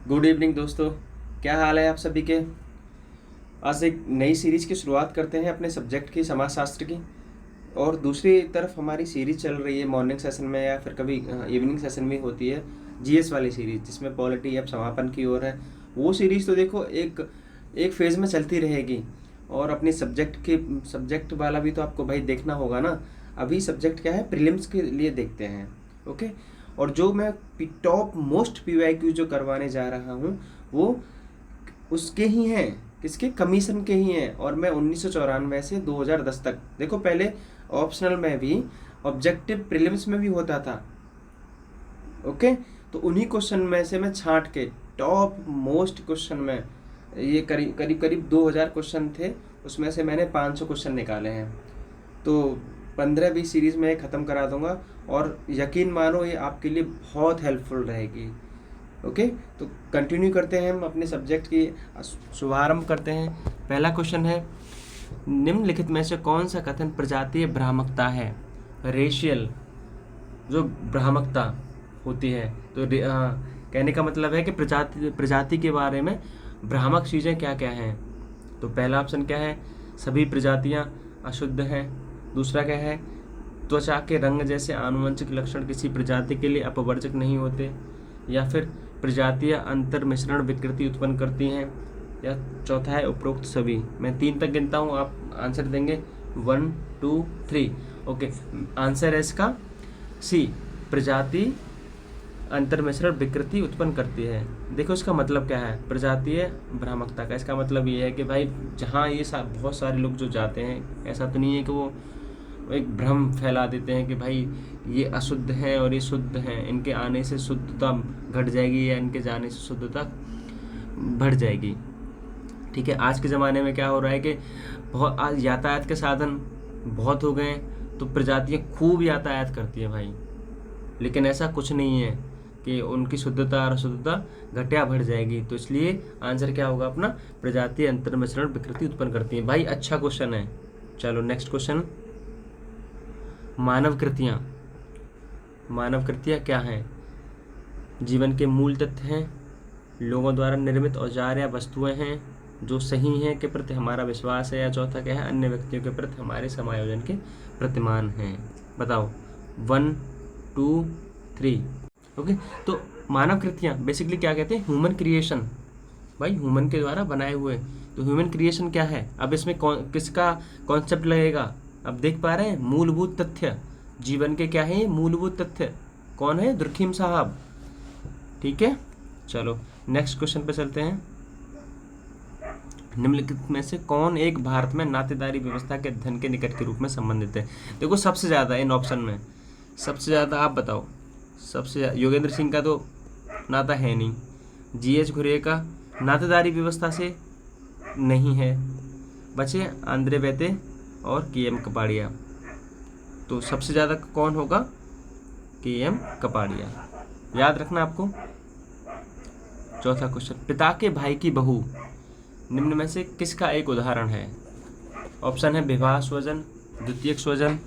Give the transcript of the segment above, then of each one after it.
Good evening दोस्तों। क्या हाल है आप सभी के। आज एक नई सीरीज की शुरुआत करते हैं अपने सब्जेक्ट की, समाजशास्त्र की। और दूसरी तरफ हमारी सीरीज चल रही है मॉर्निंग सेशन में या फिर कभी इवनिंग सेशन में होती है, जीएस वाली सीरीज, जिसमें पॉलिटी अब समापन की ओर है। वो सीरीज तो देखो एक एक फेज़ में चलती रहेगी। और अपनी सब्जेक्ट वाला भी तो आपको भाई देखना होगा ना। अभी सब्जेक्ट क्या है, प्रीलिम्स के लिए देखते हैं। ओके। और जो मैं टॉप मोस्ट पीवाईक्यू जो करवाने जा रहा हूँ, वो उसके ही हैं, किसके, कमीशन के ही हैं। और मैं 1994 से 2010 तक, देखो पहले ऑप्शनल में भी, ऑब्जेक्टिव प्रीलिम्स में भी होता था। ओके। तो उन्हीं क्वेश्चन में से मैं छांट के टॉप मोस्ट क्वेश्चन में, ये करीब करीब करीब 2000 क्वेश्चन थे, उसमें से मैंने 500 क्वेश्चन निकाले हैं। तो 15-20 सीरीज़ में ख़त्म करा दूंगा। और यकीन मानो ये आपके लिए बहुत हेल्पफुल रहेगी। ओके। तो कंटिन्यू करते हैं, हम अपने सब्जेक्ट की शुभारंभ करते हैं। पहला क्वेश्चन है, निम्नलिखित में से कौन सा कथन प्रजातीय भ्रामकता है। रेशियल जो भ्रामकता होती है, तो कहने का मतलब है कि प्रजाति के बारे में भ्रामक चीज़ें क्या क्या हैं। तो पहला ऑप्शन क्या है, सभी प्रजातियां अशुद्ध हैं। दूसरा क्या है, त्वचा के रंग जैसे आनुवंशिक लक्षण किसी प्रजाति के लिए अपवर्जक नहीं होते। या फिर प्रजातियां अंतर मिश्रण विकृति उत्पन्न करती हैं। या चौथा है उपरोक्त सभी। मैं 3 तक गिनता हूँ, आप आंसर देंगे 1 2 3। ओके। आंसर है इसका सी, प्रजाति अंतर मिश्रण विकृति उत्पन्न करती है। देखो इसका मतलब क्या है, प्रजातीय भ्रामकता का इसका मतलब ये है कि भाई जहाँ ये बहुत सारे लोग जो जाते हैं, ऐसा तो नहीं है कि वो एक भ्रम फैला देते हैं कि भाई ये अशुद्ध हैं और ये शुद्ध हैं, इनके आने से शुद्धता घट जाएगी या इनके जाने से शुद्धता बढ़ जाएगी। ठीक है। आज के ज़माने में क्या हो रहा है कि बहुत आज यातायात के साधन बहुत हो गए हैं, तो प्रजातियाँ खूब यातायात करती हैं भाई। लेकिन ऐसा कुछ नहीं है कि उनकी शुद्धता और अशुद्धता घटिया बढ़ जाएगी। तो इसलिए आंसर क्या होगा अपना, प्रजाति अंतर मिश्रण विकृति उत्पन्न करती है। भाई अच्छा क्वेश्चन है। चलो नेक्स्ट क्वेश्चन, मानव कृतियाँ। मानव कृतियाँ क्या हैं, जीवन के मूल तथ्य हैं, लोगों द्वारा निर्मित औजार या वस्तुएं हैं जो सही हैं के प्रति हमारा विश्वास है। या चौथा क्या है, अन्य व्यक्तियों के प्रति हमारे समायोजन के प्रतिमान हैं। बताओ 1 2 3। ओके। तो मानव कृतियाँ बेसिकली क्या कहते हैं, ह्यूमन क्रिएशन। भाई ह्यूमन के द्वारा बनाए हुए। तो ह्यूमन क्रिएशन क्या है, अब इसमें किसका कॉन्सेप्ट लगेगा, अब देख पा रहे हैं, मूलभूत तथ्य। जीवन के क्या है ये मूलभूत तथ्य, कौन है, दुर्खीम साहब। ठीक है। चलो नेक्स्ट क्वेश्चन पे चलते हैं। निम्नलिखित में से कौन एक भारत में नातेदारी व्यवस्था के धन के निकट के रूप में संबंधित है। देखो सबसे ज़्यादा इन ऑप्शन में, सबसे ज़्यादा आप बताओ। सबसे योगेंद्र सिंह का तो नाता है नहीं, जीएच घुरे का नातेदारी व्यवस्था से नहीं है, बचे आंद्रे बेते और केएम कपाड़िया। तो सबसे ज़्यादा कौन होगा, केएम कपाड़िया, याद रखना आपको। चौथा क्वेश्चन, पिता के भाई की बहू निम्न में से किसका एक उदाहरण है। ऑप्शन है विवाह स्वजन, द्वितीयक स्वजन,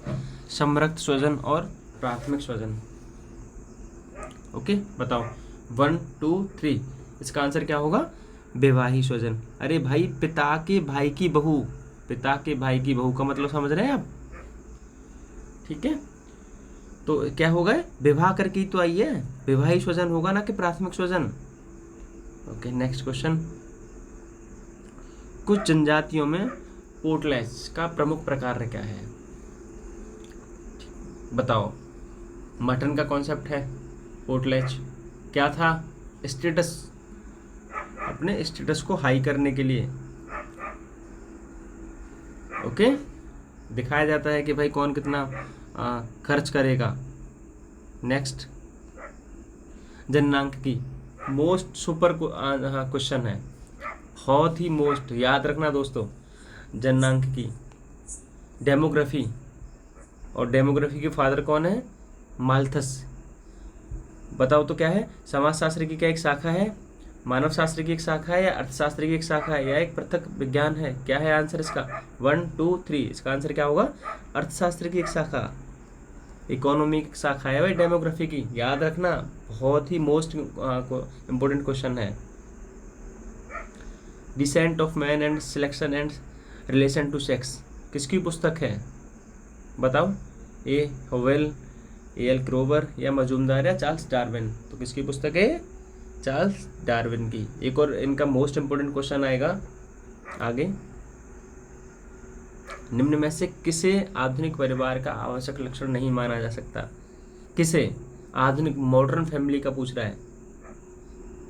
संरक्त स्वजन और प्राथमिक स्वजन। ओके बताओ 1 2 3। इसका आंसर क्या होगा, विवाही स्वजन। अरे भाई पिता के भाई की बहू, पिता के भाई की बहू का मतलब समझ रहे हैं आप। ठीक है। तो क्या होगा, विवाह करके ही तो आई है, विवाही स्वजन होगा ना कि प्राथमिक स्वजन। ओके नेक्स्ट क्वेश्चन, कुछ जनजातियों में पोर्टलेज का प्रमुख प्रकार क्या है। बताओ, मटन का कॉन्सेप्ट है पोर्टलेज, क्या था, स्टेटस, अपने स्टेटस को हाई करने के लिए। ओके। दिखाया जाता है कि भाई कौन कितना खर्च करेगा। नेक्स्ट, जननांक की मोस्ट सुपर क्वेश्चन है, बहुत ही मोस्ट, याद रखना दोस्तों। जननांक की डेमोग्राफी, और डेमोग्राफी के फादर कौन है, माल्थस। बताओ तो क्या है, समाजशास्त्र की क्या एक शाखा है, मानव शास्त्र की एक शाखा है, या अर्थशास्त्र की एक शाखा है, या एक पृथक विज्ञान है। क्या है आंसर इसका, 1 2 3। इसका आंसर क्या होगा, अर्थशास्त्र की एक शाखा। इकोनॉमी की शाखा है भाई डेमोग्राफी की, याद रखना, बहुत ही मोस्ट इम्पोर्टेंट क्वेश्चन है। Descent of man and selection and relation to sex किसकी पुस्तक है बताओ? ए होवेल, ए एल क्रोवर या मजूमदार या चार्ल्स डार्विन? तो किसकी पुस्तक है? चार्ल्स डार्विन की। एक और इनका मोस्ट इम्पोर्टेंट क्वेश्चन आएगा आगे, निम्न में से किसे आधुनिक परिवार का आवश्यक लक्षण नहीं माना जा सकता? किसे? आधुनिक मॉडर्न फैमिली का पूछ रहा है,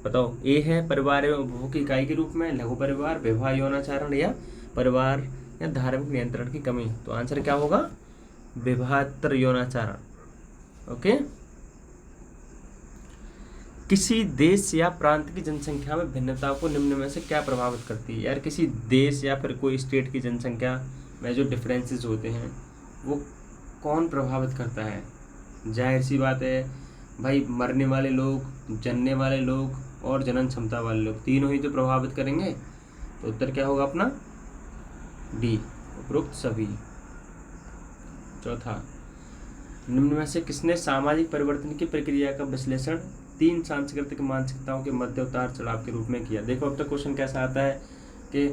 बताओ। ए है परिवार एवं उपभोग की इकाई के रूप में लघु परिवार, विवाह यौनाचारण या परिवार या धार्मिक नियंत्रण की कमी। तो आंसर क्या होगा? विवाहेतर यौनाचारण। ओके। किसी देश या प्रांत की जनसंख्या में भिन्नता को निम्न में से क्या प्रभावित करती है? यार किसी देश या फिर कोई स्टेट की जनसंख्या में जो डिफरेंसेस होते हैं वो कौन प्रभावित करता है? जाहिर सी बात है भाई, मरने वाले लोग, जनने वाले लोग और जनन क्षमता वाले लोग, तीनों ही तो प्रभावित करेंगे। तो उत्तर क्या होगा अपना? डी, उपरोक्त सभी। चौथा, निम्न में से किसने सामाजिक परिवर्तन की प्रक्रिया का विश्लेषण 3 सांस्कृतिक मानसिकताओं के मध्य उतार चढ़ाव के रूप में किया? देखो अब तक क्वेश्चन कैसा आता है कि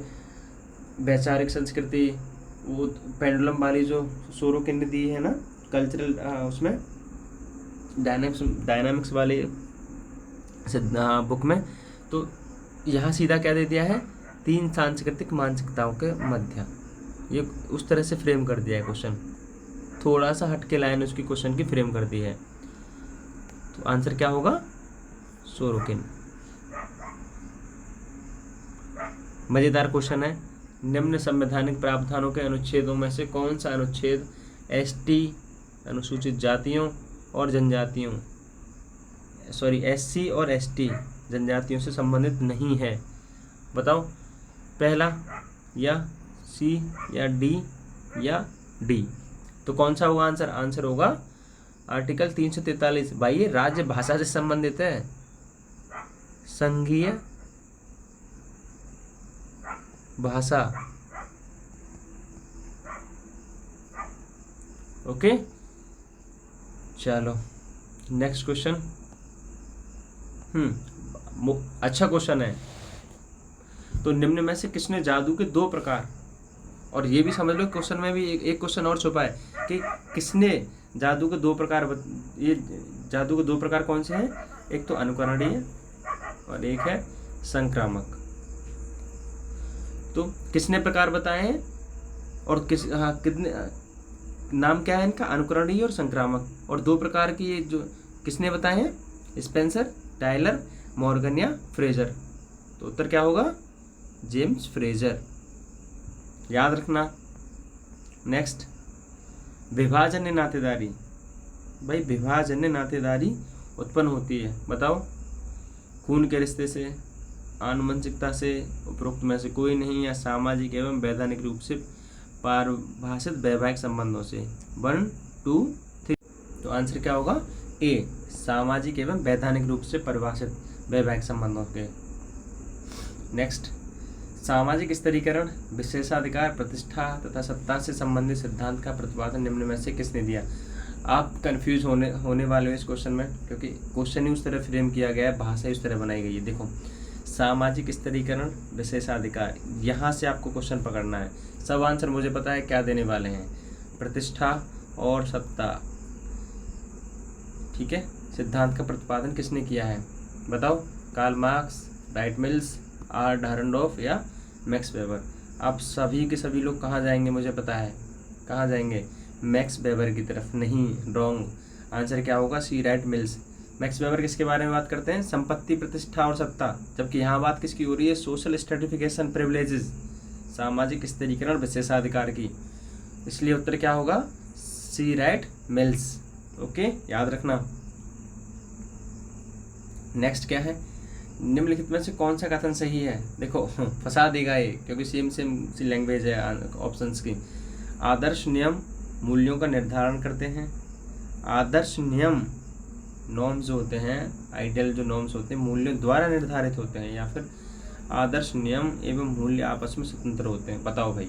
वैचारिक संस्कृति, वो पेंडुलम वाली जो सोरोकिन ने दी है ना कल्चरल, उसमें डायनामिक्स वाले बुक में, तो यहाँ सीधा क्या दे दिया है? 3 सांस्कृतिक मानसिकताओं के मध्य। ये उस तरह से फ्रेम कर दिया है क्वेश्चन, थोड़ा सा हटके लाइन उसकी क्वेश्चन की फ्रेम कर दी है। तो आंसर क्या होगा? सोरोकिन। मजेदार क्वेश्चन है, निम्न संवैधानिक प्रावधानों के अनुच्छेदों में से कौन सा अनुच्छेद एसटी अनुसूचित जातियों और जनजातियों एससी और एसटी जनजातियों से संबंधित नहीं है? बताओ, पहला या सी या डी या डी? तो कौन सा होगा आंसर? आंसर होगा आर्टिकल 343। भाई ये राज्य भाषा से संबंधित है, संघीय भाषा। ओके, चलो नेक्स्ट क्वेश्चन। अच्छा क्वेश्चन है। तो निम्न में से किसने जादू के 2 प्रकार, और ये भी समझ लो क्वेश्चन में भी एक क्वेश्चन और छुपा है कि किसने जादू के 2 प्रकार, ये जादू के 2 प्रकार कौन से हैं? एक तो अनुकरणीय और एक है संक्रामक। तो किसने प्रकार बताए हैं और कितने नाम क्या है इनका? अनुकरणीय और संक्रामक। और 2 प्रकार की ये जो किसने बताए हैं? स्पेंसर, टायलर, मॉर्गन या फ्रेजर? तो उत्तर क्या होगा? जेम्स फ्रेजर, याद रखना। नेक्स्ट, विभाजन्य नातेदारी। भाई विभाजन्य नातेदारी उत्पन्न होती है, बताओ। खून के रिश्ते से, आनुवंशिकता से, उपरोक्त में से कोई नहीं, या सामाजिक एवं वैधानिक रूप से परिभाषित वैवाहिक संबंधों से? 1 2 3। तो आंसर क्या होगा? ए, सामाजिक एवं वैधानिक रूप से परिभाषित वैवाहिक संबंधों के। नेक्स्ट, सामाजिक स्तरीकरण, विशेषाधिकार, प्रतिष्ठा तथा सत्ता से संबंधित सिद्धांत का प्रतिपादन निम्न में से किसने दिया? आप कंफ्यूज होने वाले हो इस क्वेश्चन में, क्योंकि क्वेश्चन ही उस तरह फ्रेम किया गया है, भाषा ही उस तरह बनाई गई है। देखो, सामाजिक स्तरीकरण, विशेषाधिकार, यहाँ से आपको क्वेश्चन पकड़ना है। सब आंसर मुझे पता है क्या देने वाले हैं, प्रतिष्ठा और सत्ता। ठीक है, सिद्धांत का प्रतिपादन किसने किया है बताओ? Karl Marx, Wright Mills, R Dahrendorf या मैक्स वेबर? आप सभी के सभी लोग कहाँ जाएंगे मुझे पता है, कहाँ जाएंगे? मैक्स वेबर की तरफ। नहीं, रॉन्ग। आंसर क्या होगा? सी, राइट मिल्स। मैक्स वेबर किसके बारे में बात करते हैं? संपत्ति, प्रतिष्ठा और सत्ता। जबकि यहाँ बात किसकी हो रही है? सोशल स्ट्रेटिफिकेशन, प्रिविलेजेस, सामाजिक स्तरीकरण, विशेषाधिकार की। इसलिए उत्तर क्या होगा? सी, राइट मिल्स। ओके, याद रखना। नेक्स्ट क्या है? निम्नलिखित में से कौन सा कथन सही है? देखो फंसा देगा ये, क्योंकि सेम सी लैंग्वेज है ऑप्शंस की। आदर्श नियम मूल्यों का निर्धारण करते हैं। आदर्श नियम, नॉर्म्स जो होते हैं, आइडियल जो नॉर्म्स होते हैं, मूल्यों द्वारा निर्धारित होते हैं, या फिर आदर्श नियम एवं मूल्य आपस में स्वतंत्र होते हैं? बताओ भाई।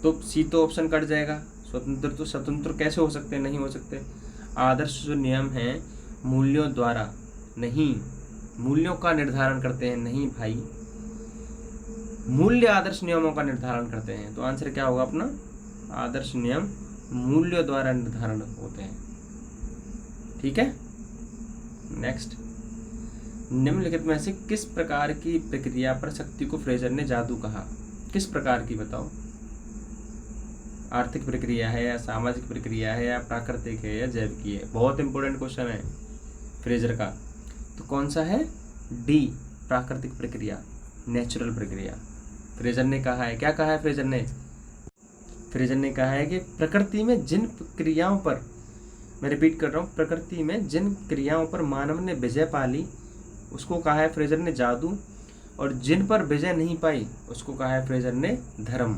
तो सी तो ऑप्शन कट जाएगा, स्वतंत्र कैसे हो सकते हैं, नहीं हो सकते। आदर्श जो नियम हैं मूल्यों द्वारा नहीं, मूल्यों का निर्धारण करते हैं नहीं भाई, मूल्य आदर्श नियमों का निर्धारण करते हैं। तो आंसर क्या होगा अपना, आदर्श नियम मूल्यों द्वारा निर्धारण होते हैं। ठीक है। नेक्स्ट, निम्नलिखित में से किस प्रकार की प्रक्रिया पर शक्ति को फ्रेजर ने जादू कहा? किस प्रकार की बताओ? आर्थिक प्रक्रिया है या सामाजिक प्रक्रिया है या प्राकृतिक है या जैविक है? बहुत इंपॉर्टेंट क्वेश्चन है फ्रेजर का। तो कौन सा है? डी, प्राकृतिक प्रक्रिया, नेचुरल प्रक्रिया। फ्रेजर ने कहा है, क्या कहा है फ्रेजर ने? फ्रेजर ने कहा है कि प्रकृति में जिन क्रियाओं पर, मैं रिपीट कर रहा हूँ, प्रकृति में जिन क्रियाओं पर मानव ने विजय पा ली उसको कहा है फ्रेजर ने जादू, और जिन पर विजय नहीं पाई उसको कहा है फ्रेजर ने धर्म।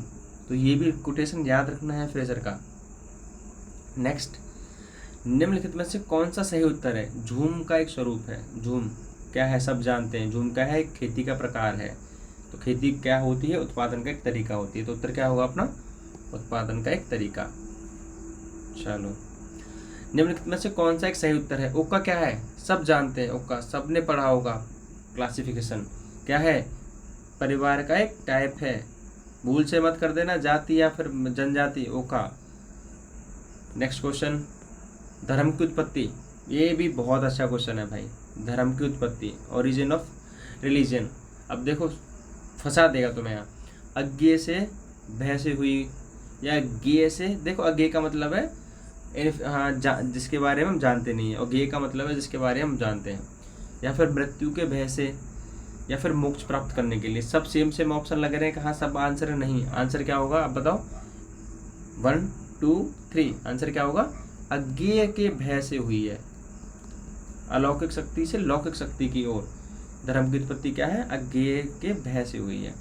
तो ये भी कोटेशन याद रखना है फ्रेजर का। नेक्स्ट, निम्नलिखित में से कौन सा सही उत्तर है? झूम का एक स्वरूप है। झूम क्या है? सब जानते हैं। झूम क्या है? खेती का प्रकार है। तो खेती क्या होती है? उत्पादन का एक तरीका होती है। तो उत्तर क्या होगा अपना? उत्पादन का एक तरीका। चलो, निम्नलिखित में से कौन सा एक सही उत्तर है? ओक्का क्या है? सब जानते हैं। ओक्का सबने पढ़ा होगा। क्लासिफिकेशन क्या है? परिवार का एक टाइप है। भूल से मत कर देना, जाति या फिर जनजाति। ओक्का। नेक्स्ट क्वेश्चन, धर्म की उत्पत्ति। ये भी बहुत अच्छा क्वेश्चन है भाई। धर्म की उत्पत्ति, ओरिजिन ऑफ रिलीजन। अब देखो फंसा देगा तुम्हें यहाँ। अज्ञेय से भय से हुई या ज्ञेय से, देखो अज्ञेय का मतलब है हाँ जिसके बारे में हम जानते नहीं है, और ज्ञेय का मतलब है जिसके बारे में हम जानते हैं। या फिर मृत्यु के भय से, या फिर मोक्ष प्राप्त करने के लिए। सब सेम ऑप्शन लग रहे हैं, कहाँ सब आंसर है? नहीं। आंसर क्या होगा आप बताओ? 1 2 3 आंसर क्या होगा? अज्ञेय के भय से हुई है, अलौकिक शक्ति से लौकिक शक्ति की ओर। धर्म की उत्पत्ति क्या है? अज्ञेय के भय से हुई है।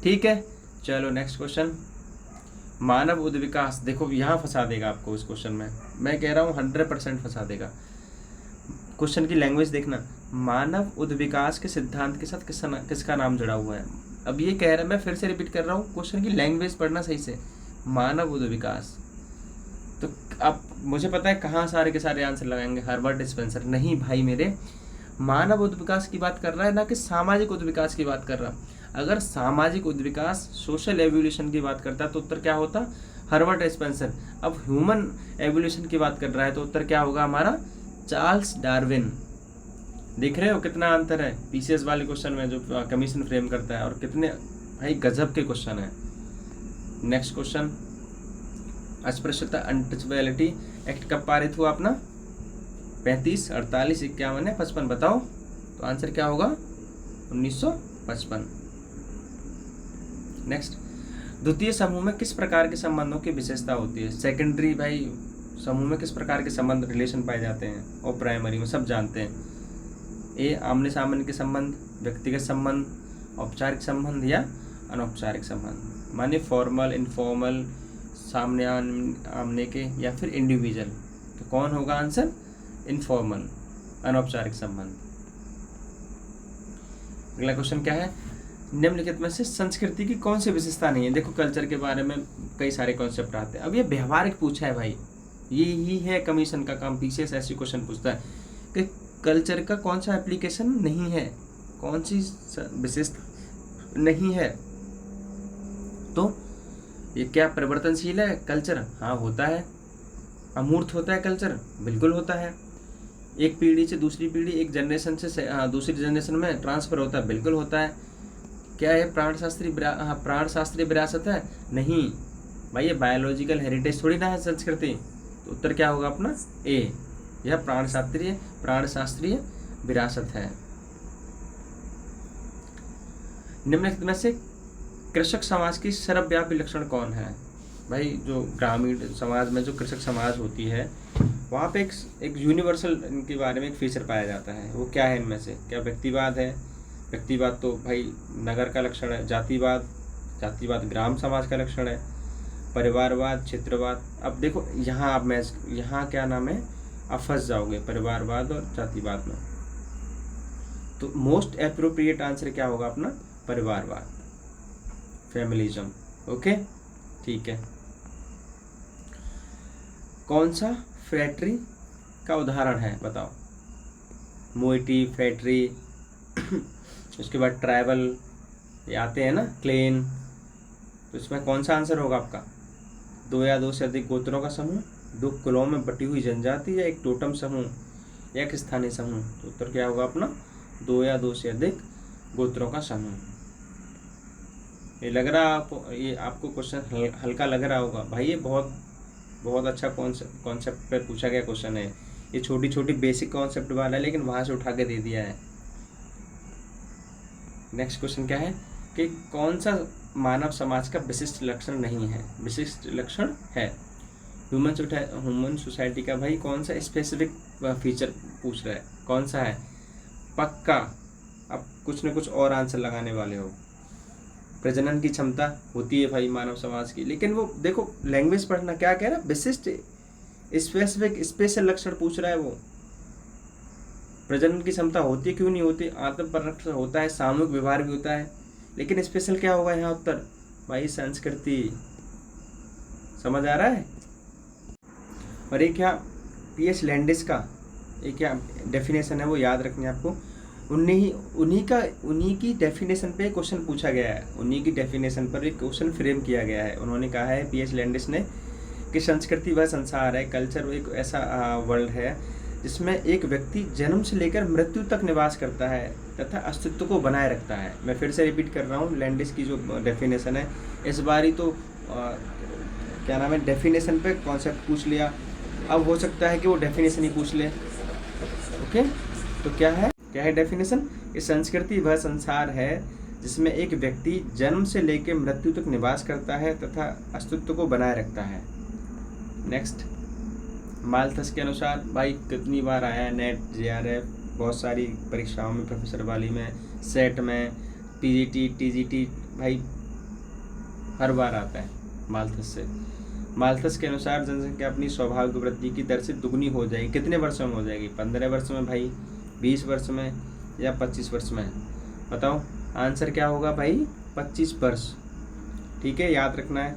ठीक है, चलो नेक्स्ट क्वेश्चन, मानव उद्विकास। देखो यहाँ फंसा देगा आपको इस क्वेश्चन में, मैं कह रहा हूँ 100% फंसा देगा। क्वेश्चन की लैंग्वेज देखना, मानव उद्विकास के सिद्धांत के साथ किसका नाम जुड़ा हुआ है? अब ये कह रहा, मैं फिर से रिपीट कर रहा हूँ, क्वेश्चन की लैंग्वेज पढ़ना सही से। मानव उद्विकास, तो अब मुझे पता है कहाँ सारे के सारे आंसर लगाएंगे, हर्बर्ट स्पेंसर। नहीं भाई मेरे, मानव उद्विकास की बात कर रहा है, ना कि सामाजिक उद्विकास की बात कर रहा। अगर सामाजिक उद्विकास, सोशल एवोल्यूशन की बात करता तो उत्तर क्या होता? Herbert Spencer. अब ह्यूमन एवोल्यूशन की बात कर रहा है तो उत्तर क्या होगा हमारा? Charles Darwin. देख रहे हो कितना अंतर है पीसीएस वाले क्वेश्चन में जो कमीशन फ्रेम करता है, और कितने भाई गजब के क्वेश्चन है। नेक्स्ट क्वेश्चन, अस्पृश्यता अनटचेबिलिटी एक्ट कब पारित हुआ अपना? 35, 48, 51 या 55 बताओ। तो आंसर क्या होगा? 1955। नेक्स्ट, द्वितीय समूह में किस प्रकार के संबंधों की विशेषता होती है? सेकेंडरी भाई समूह में किस प्रकार के संबंध, रिलेशन पाए जाते हैं? और प्राइमरी में सब जानते हैं। ए, आमने सामने के संबंध, व्यक्तिगत संबंध, औपचारिक संबंध या अनौपचारिक संबंध। माने फॉर्मल, इनफॉर्मल, सामने आमने के, या फिर इंडिविजुअल। तो कौन होगा आंसर? इनफॉर्मल, अनौपचारिक संबंध। अगला क्वेश्चन क्या है? निम्नलिखित में से संस्कृति की कौन सी विशेषता नहीं है? देखो कल्चर के बारे में कई सारे कॉन्सेप्ट आते हैं। अब ये व्यवहारिक पूछा है भाई, ये ही है कमीशन का काम। पीसीएस ऐसी क्वेश्चन पूछता है कि कल्चर का कौन सा एप्लीकेशन नहीं है, कौन सी विशेषता नहीं है। तो ये क्या परिवर्तनशील है कल्चर? हाँ होता है। अमूर्त होता है कल्चर? बिल्कुल होता है। एक पीढ़ी से दूसरी पीढ़ी, एक जनरेशन से दूसरी जनरेशन में ट्रांसफर होता है? बिल्कुल होता है। क्या है प्राणशास्त्रीय विरासत है? नहीं भाई, ये बायोलॉजिकल हेरिटेज थोड़ी ना है संस्कृति। तो उत्तर क्या होगा अपना? ए, यह प्राणशास्त्रीय विरासत है। निम्नलिखित में से कृषक समाज की सर्वव्यापी लक्षण कौन है? भाई जो ग्रामीण समाज में जो कृषक समाज होती है वहाँ पे एक यूनिवर्सल इनके बारे में एक फीचर पाया जाता है। वो क्या है इनमें से? क्या व्यक्तिवाद है? व्यक्तिवाद तो भाई नगर का लक्षण है। जातिवाद ग्राम समाज का लक्षण है। परिवारवाद, क्षेत्रवाद। अब देखो यहाँ क्या नाम है, आप फंस जाओगे परिवारवाद और जातिवाद में। तो मोस्ट एप्रोप्रिएट आंसर क्या होगा अपना? परिवारवाद, फैमिलिज्म। ओके ठीक है। कौन सा फ्लैटरी का उदाहरण है, बताओ। मोइटी, फ्लैटरी, उसके बाद ट्राइबल, ये आते हैं ना, क्लेन। तो इसमें कौन सा आंसर होगा आपका? दो या दो से अधिक गोत्रों का समूह, दो कुलों में बटी हुई जनजाति, या एक टोटम समूह, या एक स्थानीय समूह। तो उत्तर क्या होगा अपना? दो या दो से अधिक गोत्रों का समूह। ये लग रहा ये आपको क्वेश्चन हल्का लग रहा होगा भाई, ये बहुत बहुत अच्छा कॉन्सेप्ट पर पूछा गया क्वेश्चन है। ये छोटी छोटी बेसिक कॉन्सेप्ट वाला है, लेकिन वहाँ से उठा के दे दिया है। नेक्स्ट क्वेश्चन क्या है कि कौन सा मानव समाज का विशिष्ट लक्षण नहीं है? विशिष्ट लक्षण है ह्यूमन सोसाइटी का। भाई कौन सा स्पेसिफिक फीचर पूछ रहा है, कौन सा है? पक्का अब कुछ न कुछ और आंसर लगाने वाले हो। प्रजनन की क्षमता होती है भाई मानव समाज की, लेकिन वो देखो लैंग्वेज पढ़ना, क्या कह रहा है? विशिष्ट स्पेसिफिक स्पेशल लक्षण पूछ रहा है वो। प्रजनन की क्षमता होती है, क्यों नहीं होती? आत्म परिरक्षण होता है, सामूहिक व्यवहार भी होता है, लेकिन स्पेशल क्या होगा यहाँ उत्तर? भाई संस्कृति। समझ आ रहा है? और एक क्या पीएच लैंडिस का एक क्या डेफिनेशन है, वो याद रखनी है आपको। उन्हीं की डेफिनेशन पे क्वेश्चन पूछा गया है, उन्हीं की डेफिनेशन पर एक क्वेश्चन फ्रेम किया गया है। उन्होंने कहा है पीएच लैंडिस ने कि संस्कृति वह संसार है, कल्चर एक ऐसा वर्ल्ड है जिसमें एक व्यक्ति जन्म से लेकर मृत्यु तक निवास करता है तथा अस्तित्व को बनाए रखता है। मैं फिर से रिपीट कर रहा हूँ, लैंडिस की जो डेफिनेशन है, इस बार ही तो क्या नाम है, डेफिनेशन पे कॉन्सेप्ट पूछ लिया, अब हो सकता है कि वो डेफिनेशन ही पूछ ले। ओके, तो क्या है डेफिनेशन? कि संस्कृति वह संसार है जिसमें एक व्यक्ति जन्म से लेकर मृत्यु तक निवास करता है तथा अस्तित्व को बनाए रखता है। नेक्स्ट, माल्थस के अनुसार, भाई कितनी बार आया है नेट, जेआरएफ, बहुत सारी परीक्षाओं में, प्रोफेसर वाली में, सेट में, पीजीटी, टीजीटी, भाई हर बार आता है माल्थस से। माल्थस के अनुसार जनसंख्या अपनी स्वाभाविक वृद्धि की दर से दुगनी हो जाएगी। कितने वर्षों में हो जाएगी? 15 वर्ष में भाई, 20 वर्ष में, या 25 वर्ष में? बताओ आंसर क्या होगा भाई? 25 वर्ष। ठीक है, याद रखना है।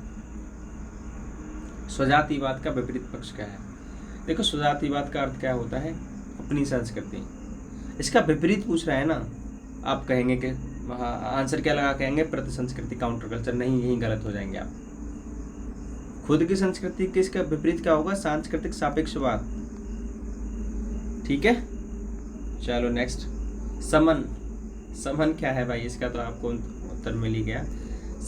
स्वजातिवाद का विपरीत पक्ष क्या है? देखो स्वजातिवाद का अर्थ क्या होता है? अपनी संस्कृति। इसका विपरीत पूछ रहा है ना, आप कहेंगे कि वहाँ आंसर क्या लगा कहेंगे? प्रति संस्कृति, काउंटर कल्चर। नहीं, यही गलत हो जाएंगे आप। खुद की संस्कृति के इसका विपरीत क्या होगा? सांस्कृतिक सापेक्षवाद। ठीक है, चलो नेक्स्ट, समन। समन क्या है भाई? इसका तो आपको उत्तर मिल ही गया।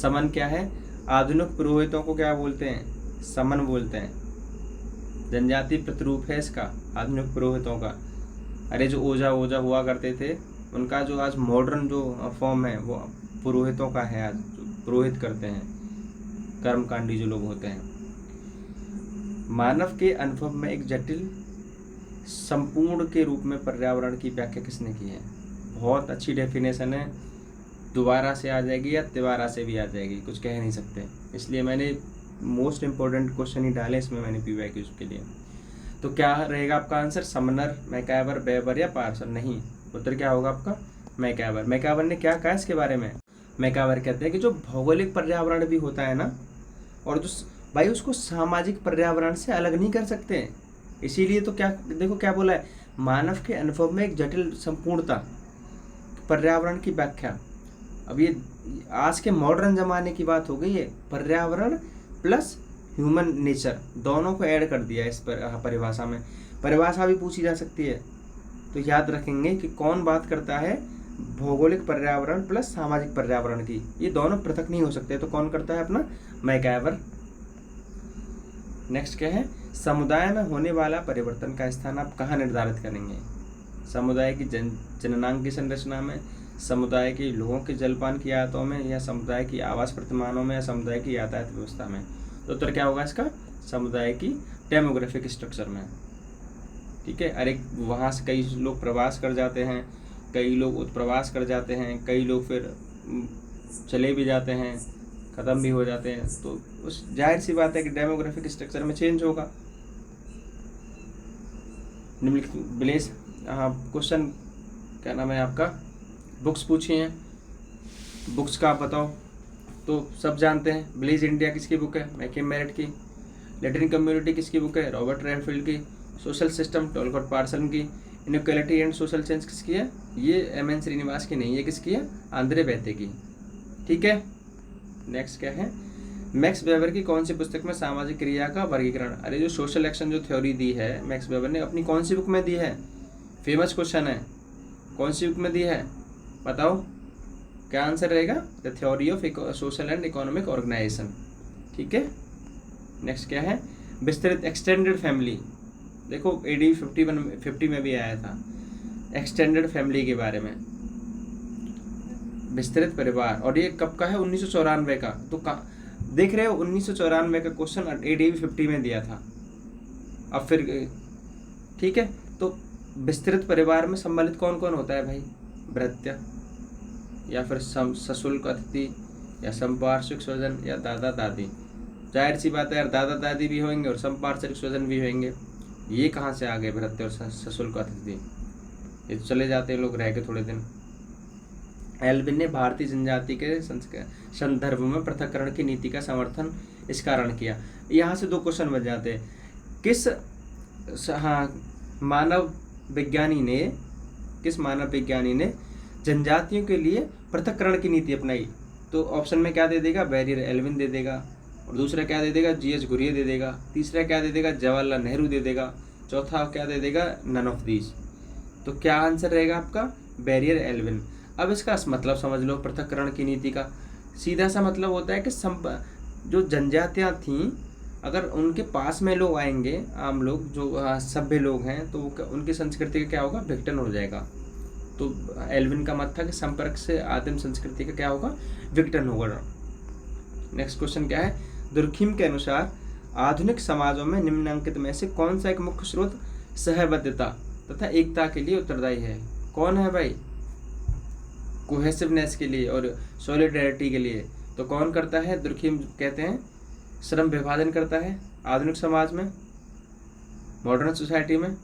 समन क्या है? आधुनिक पुरोहितों को क्या बोलते हैं? समन बोलते हैं। जनजाति प्रतिरूप है इसका, आधुनिक पुरोहितों का। अरे जो ओझा हुआ करते थे, उनका जो आज मॉडर्न जो फॉर्म है वो पुरोहितों का है। आज जो पुरोहित करते हैं, कर्मकांडी जो लोग होते हैं। मानव के अनुभव में एक जटिल संपूर्ण के रूप में पर्यावरण की व्याख्या किसने की है? बहुत अच्छी डेफिनेशन है, दोबारा से आ जाएगी या तिबारा से भी आ जाएगी, कुछ कह नहीं सकते। इसलिए मैंने मोस्ट इम्पोर्टेंट क्वेश्चन ही डाले इसमें मैंने पीवाईक्यूज के लिए। तो क्या रहेगा आपका आंसर? समनर, मैकैवर, वेबर या पार्सन? नहीं, उत्तर क्या होगा आपका? मैकैवर। मैकैवर ने क्या कहा इसके बारे में? मैकैवर कहते हैं कि जो भौगोलिक पर्यावरण भी होता है ना, और जो भाई उसको सामाजिक पर्यावरण से अलग नहीं कर सकते। इसीलिए तो क्या देखो क्या बोला है, मानव के अनुभव में एक जटिल संपूर्णता, पर्यावरण की व्याख्या। अब ये आज के मॉडर्न जमाने की बात हो गई है, पर्यावरण प्लस ह्यूमन नेचर दोनों को ऐड कर दिया इस परिभाषा में। परिभाषा भी पूछी जा सकती है, तो याद रखेंगे कि कौन बात करता है भौगोलिक पर्यावरण प्लस सामाजिक पर्यावरण की, ये दोनों पृथक नहीं हो सकते। तो कौन करता है? अपना मैकैवर। नेक्स्ट क्या है? समुदाय में होने वाला परिवर्तन का स्थान आप कहाँ निर्धारित करेंगे? समुदाय की जननांग की संरचना में, समुदाय के लोगों के जलपान की आदतों में, या समुदाय की आवास प्रतिमानों में, या समुदाय की यातायात व्यवस्था में? तो उत्तर क्या होगा इसका? समुदाय की डेमोग्राफिक स्ट्रक्चर में। ठीक है, अरे वहाँ से कई लोग प्रवास कर जाते हैं, कई लोग उत्प्रवास कर जाते हैं, कई लोग फिर चले भी जाते हैं, ख़त्म भी हो जाते हैं, तो उस जाहिर सी बात है कि डेमोग्राफिक स्ट्रक्चर में चेंज होगा। ब्लेस क्वेश्चन क्या नाम है आपका? बुक्स पूछी हैं, बुक्स का आप बताओ। तो सब जानते हैं ब्लेज इंडिया किसकी बुक है? मैकम मेरिट की। लेटरिन कम्युनिटी किसकी बुक है? रॉबर्ट रेनफील्ड की। सोशल सिस्टम टोलकोट पार्सन की। इनइक्वालिटी एंड सोशल चेंज किसकी है? ये एम.एन. श्रीनिवास की नहीं, ये किसकी है? आंद्रे बैते की। ठीक है, नेक्स्ट क्या है? मैक्स वेबर की कौन सी पुस्तक में सामाजिक क्रिया का वर्गीकरण? अरे जो सोशल एक्शन जो थ्योरी दी है मैक्स वेबर ने, अपनी कौन सी बुक में दी है? फेमस क्वेश्चन है, कौन सी बुक में दी है बताओ? क्या आंसर रहेगा? The theory of social and economic organisation. ठीक है, नेक्स्ट क्या है? विस्तृत एक्सटेंडेड फैमिली, देखो AD 50 में भी आया था एक्सटेंडेड फैमिली के बारे में, विस्तृत परिवार। और ये कब का है? 1994 का। तो देख रहे हो 1994 का क्वेश्चन AD 50 में दिया था। अब फिर ठीक है, तो विस्तृत परिवार में सम्मिलित कौन कौन होता है भाई? भृत्य या फिर सशुल्क अतिथि या संपार्श्विक स्वजन या दादा दादी। जाहिर सी बात है यार, दादा दादी भी होंगे और संपार्श्विक स्वजन भी होंगे। ये कहाँ से आ गए भृत्य और सशुल्क अतिथि? ये तो चले जाते हैं लोग रह के थोड़े दिन। एल्विन ने भारतीय जनजाति के संदर्भ में पृथक्करण की नीति का समर्थन इस कारण किया। यहाँ से 2 क्वेश्चन बन जाते हैं। किस मानव विज्ञानी ने जनजातियों के लिए पृथक्करण की नीति अपनाई? तो ऑप्शन में क्या दे देगा? बैरियर एल्विन दे देगा, और दूसरा क्या दे देगा? G.H. घुरिये दे देगा, तीसरा क्या दे देगा? जवाहरलाल नेहरू दे देगा, चौथा क्या दे देगा? None of these. तो क्या आंसर रहेगा आपका? Verrier Elwin. अब इसका मतलब समझ लो, पृथक्करण की नीति का सीधा सा मतलब होता है कि जो जनजातियाँ थीं, अगर उनके पास में लोग आएंगे, आम लोग जो सभ्य लोग हैं, तो उनकी संस्कृति का क्या होगा? विघटन हो जाएगा। तो एल्विन का मत था कि संपर्क से आदिम संस्कृति का क्या होगा? विघटन होगा। नेक्स्ट क्वेश्चन क्या है? दुर्खिम के अनुसार आधुनिक समाजों में निम्नलिखित में से कौन सा एक मुख्य स्रोत सहबद्धता तथा एकता के लिए उत्तरदायी है? कौन है भाई? कोहेसिवनेस के लिए और सॉलिडेरिटी के लिए। तो कौन करता है? दुर्खिम कहते हैं श्रम विभाजन करता है आधुनिक समाज में, मॉडर्न सोसाइटी में,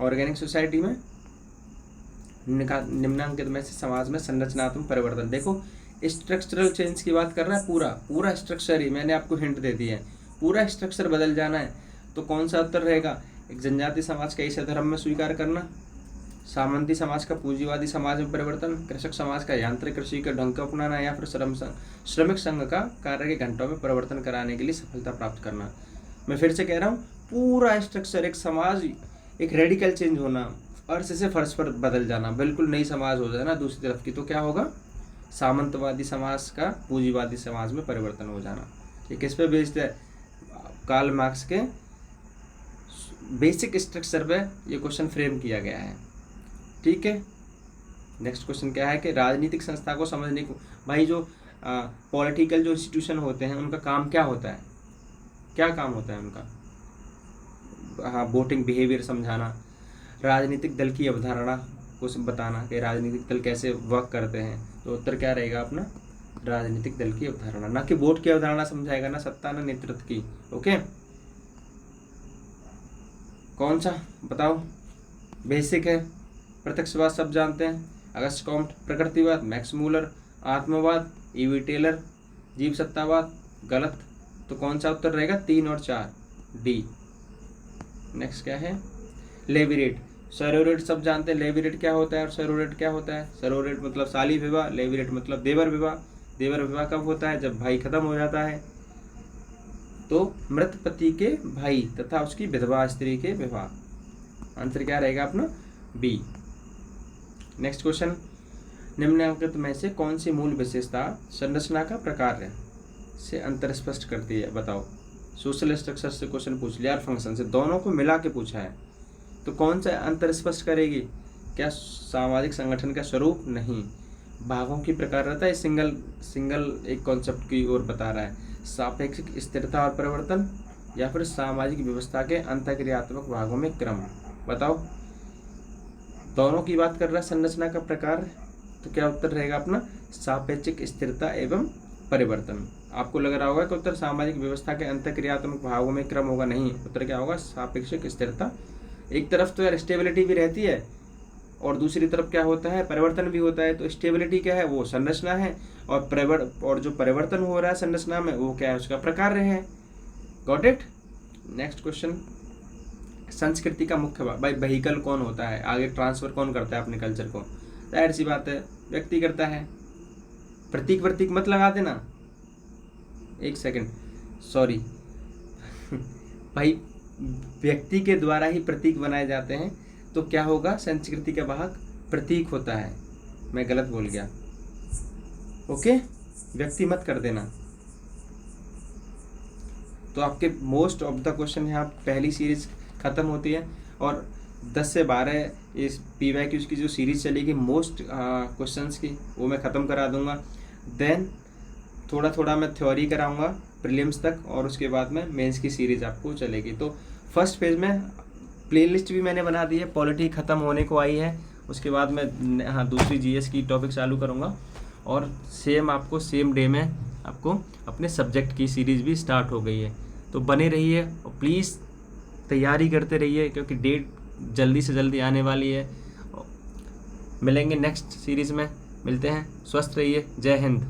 ऑर्गेनिक सोसाइटी में, निम्नांकित में से समाज में संरचनात्मक परिवर्तन। देखो स्ट्रक्चरल चेंज की बात कर रहा है, पूरा स्ट्रक्चर ही, मैंने आपको हिंट दे दी है, पूरा स्ट्रक्चर बदल जाना है। तो कौन सा उत्तर रहेगा? एक जनजाति समाज का इसे धर्म में स्वीकार करना, सामंती समाज का पूंजीवादी समाज में परिवर्तन, कृषक समाज का यांत्रिक कृषि का ढंग को अपनाना, या फिर श्रमिक संघ का कार्य के घंटों में परिवर्तन कराने के लिए सफलता प्राप्त करना। मैं फिर से कह रहा हूँ, पूरा स्ट्रक्चर, एक समाज, एक रेडिकल चेंज होना, अर्श से फर्श पर बदल जाना, बिल्कुल नई समाज हो जाना दूसरी तरफ की। तो क्या होगा? सामंतवादी समाज का पूंजीवादी समाज में परिवर्तन हो जाना। ये किस पे बेस्ड है? कार्ल मार्क्स के बेसिक स्ट्रक्चर पे ये क्वेश्चन फ्रेम किया गया है। ठीक है, नेक्स्ट क्वेश्चन क्या है कि राजनीतिक संस्था को समझने को, भाई जो पॉलिटिकल जो इंस्टीट्यूशन होते हैं उनका काम क्या होता है? क्या काम होता है उनका? हाँ, वोटिंग बिहेवियर समझाना, राजनीतिक दल की अवधारणा को बताना कि राजनीतिक दल कैसे वर्क करते हैं। तो उत्तर क्या रहेगा अपना? राजनीतिक दल की अवधारणा, ना कि वोट की अवधारणा समझाएगा, ना सत्ता ना नेतृत्व की। ओके, कौन सा बताओ? बेसिक है, प्रत्यक्षवाद सब जानते हैं, अगस्त कॉम्ट, प्रकृतिवाद, मैक्स मूलर, आत्मवाद, E.V. टेलर, जीव सत्तावाद। गलत। तो कौन सा उत्तर रहेगा? 3 और 4, डी। नेक्स्ट क्या है? लेविरेट, सरोरेट सब जानते हैं। लेविरेट क्या होता है और सरोरेट क्या होता है? सरोरेट मतलब साली विवाह, लेविरेट मतलब देवर विवाह। देवर विवाह कब होता है? जब भाई खत्म हो जाता है। तो मृत पति के भाई तथा उसकी विधवा स्त्री के विवाह। आंसर क्या रहेगा अपना? बी। नेक्स्ट क्वेश्चन, निम्नलिखित में से कौन सी मूल विशेषता संरचना का प्रकार से अंतर स्पष्ट करती है? बताओ। सोशल स्ट्रक्चर से क्वेश्चन पूछ लिया और फंक्शन से, दोनों को मिला के पूछा है। तो कौन सा अंतर स्पष्ट करेगी? क्या सामाजिक संगठन का स्वरूप? नहीं। भागों की प्रकारता है, सिंगल एक कॉन्सेप्ट की ओर बता रहा है। सापेक्षिक स्थिरता और परिवर्तन, या फिर सामाजिक व्यवस्था के अंतःक्रियात्मक भागों में क्रम। बताओ, दोनों की बात कर रहा है संरचना का प्रकार। तो क्या उत्तर रहेगा अपना? सापेक्षिक स्थिरता एवं परिवर्तन। आपको लग रहा होगा कि उत्तर सामाजिक व्यवस्था के अंतःक्रियात्मक भागों में क्रम होगा, नहीं। उत्तर क्या होगा? सापेक्षिक स्थिरता। एक तरफ तो यार स्टेबिलिटी भी रहती है और दूसरी तरफ क्या होता है? परिवर्तन भी होता है। तो स्टेबिलिटी क्या है? वो संरचना है, और जो परिवर्तन हो रहा है संरचना में वो क्या है? उसका प्रकार है। Got it. नेक्स्ट क्वेश्चन, संस्कृति का मुख्य भाई व्हीकल कौन होता है, आगे ट्रांसफर कौन करता है अपने कल्चर को? जाहिर सी बात है, व्यक्ति करता है। प्रतीक प्रतीक मत लगा देना, एक सेकंड, सॉरी भाई व्यक्ति के द्वारा ही प्रतीक बनाए जाते हैं, तो क्या होगा, संस्कृति का वाहक प्रतीक होता है। मैं गलत बोल गया, ओके, व्यक्ति मत कर देना। तो आपके मोस्ट ऑफ द क्वेश्चन यहाँ पहली सीरीज ख़त्म होती है, और 10 से 12 इस PYQs की जो सीरीज चलेगी मोस्ट क्वेश्चंस की, वो मैं ख़त्म करा दूंगा। देन थोड़ा थोड़ा मैं थ्योरी कराऊंगा प्रीलिम्स तक, और उसके बाद में मेंस की सीरीज़ आपको चलेगी। तो फर्स्ट फेज में प्लेलिस्ट भी मैंने बना दी है, पॉलिटी ख़त्म होने को आई है, उसके बाद मैं दूसरी GS की टॉपिक चालू करूँगा, और सेम डे में आपको अपने सब्जेक्ट की सीरीज़ भी स्टार्ट हो गई है। तो बने रहिए और प्लीज़ तैयारी करते रहिए, क्योंकि डेट जल्दी से जल्दी आने वाली है। मिलेंगे नेक्स्ट सीरीज़ में, मिलते हैं, स्वस्थ रहिए, जय हिंद।